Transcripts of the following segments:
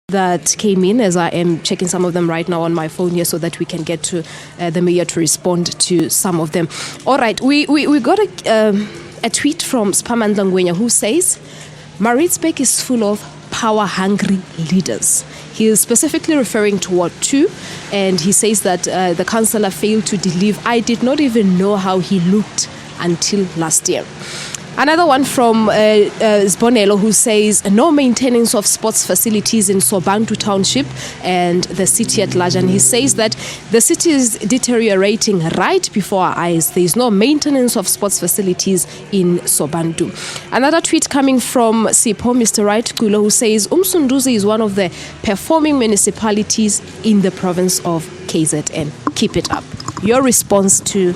that came in, as I am checking some of them right now on my phone here so that we can get to the mayor to respond to some of them. All right, we got a tweet from Spamandla Ngwenya who says, Maritzburg is full of power-hungry leaders. He is specifically referring to Ward 2, and he says that the councillor failed to deliver. I did not even know how he looked until last year. Another one from Zbonelo who says no maintenance of sports facilities in Sobantu Township and the city at large. And he says that the city is deteriorating right before our eyes. There is no maintenance of sports facilities in Sobantu. Another tweet coming from Sipho, Mr. Right Kulo, who says Msunduzi is one of the performing municipalities in the province of KZN. Keep it up. Your response to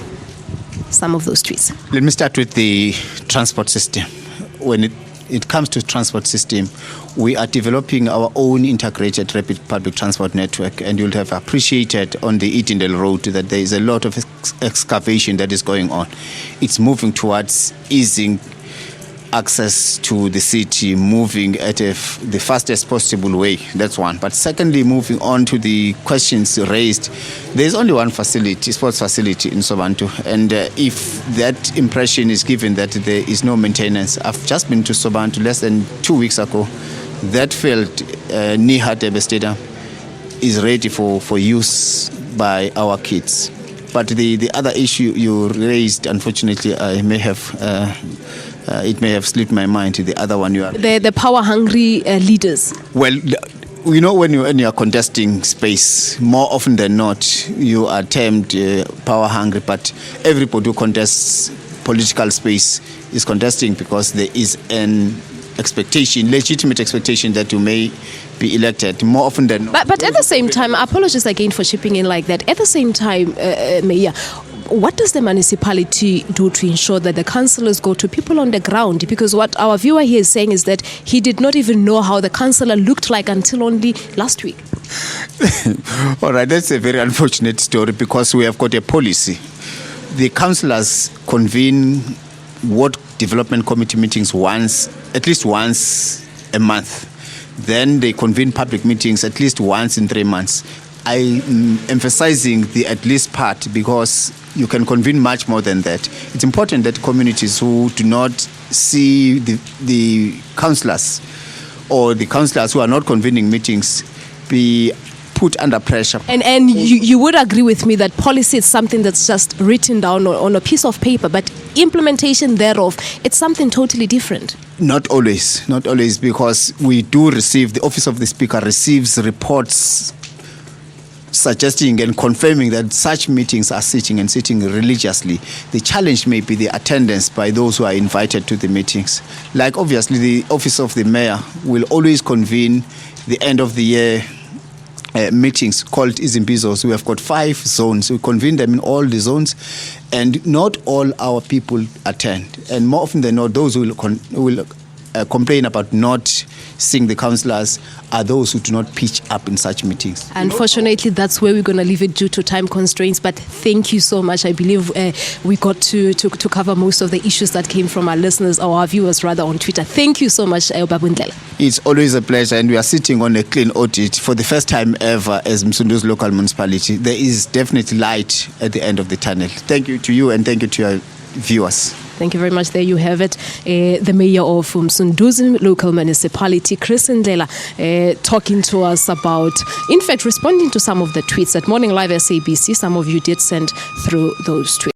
some of those tweets. Let me start with the transport system. When it comes to transport system, we are developing our own integrated rapid public transport network, and you'll have appreciated on the Ndlela road that there is a lot of excavation that is going on. It's moving towards easing access to the city, moving at the fastest possible way. That's one. But secondly, moving on to the questions raised, there's only one facility, sports facility in Sobantu. And if that impression is given that there is no maintenance, I've just been to Sobantu less than 2 weeks ago. That field near Hadebe Stadium is ready for use by our kids. But the other issue you raised, unfortunately, I may have it may have slipped my mind. The other one you are the power-hungry leaders. Well, you know, when you are contesting space, more often than not, you are termed power-hungry. But everybody who contests political space is contesting because there is an expectation, legitimate expectation, that you may be elected more often than not. But at the same time, I apologize again for chipping in like that. At the same time, Mayor, what does the municipality do to ensure that the councillors go to people on the ground? Because what our viewer here is saying is that he did not even know how the councillor looked like until only last week. All right, that's a very unfortunate story because we have got a policy. The councillors convene ward development committee meetings at least once a month. Then they convene public meetings at least once in 3 months. I'm emphasizing the at least part because you can convene much more than that. It's important that communities who do not see the councillors or the councillors who are not convening meetings be put under pressure. And you would agree with me that policy is something that's just written down on a piece of paper, but implementation thereof, it's something totally different. Not always, because we do receive, the Office of the Speaker receives reports suggesting and confirming that such meetings are sitting religiously. The challenge may be the attendance by those who are invited to the meetings. Like obviously the Office of the Mayor will always convene the end of the year meetings called Izimbizos. We have got 5 zones. We convene them in all the zones, and not all our people attend. And more often than not, those who will complain about not seeing the councillors are those who do not pitch up in such meetings. Unfortunately, that's where we're going to leave it due to time constraints. But thank you so much. I believe we got to cover most of the issues that came from our listeners, or our viewers rather, on Twitter. Thank you so much, Ndlela. It's always a pleasure, and we are sitting on a clean audit for the first time ever as Msunduzi Local Municipality. There is definitely light at the end of the tunnel. Thank you to you, and thank you to your viewers. Thank you very much. There you have it. The mayor of Msunduzi Local Municipality, Ndlela, talking to us about, in fact, responding to some of the tweets at Morning Live SABC. Some of you did send through those tweets.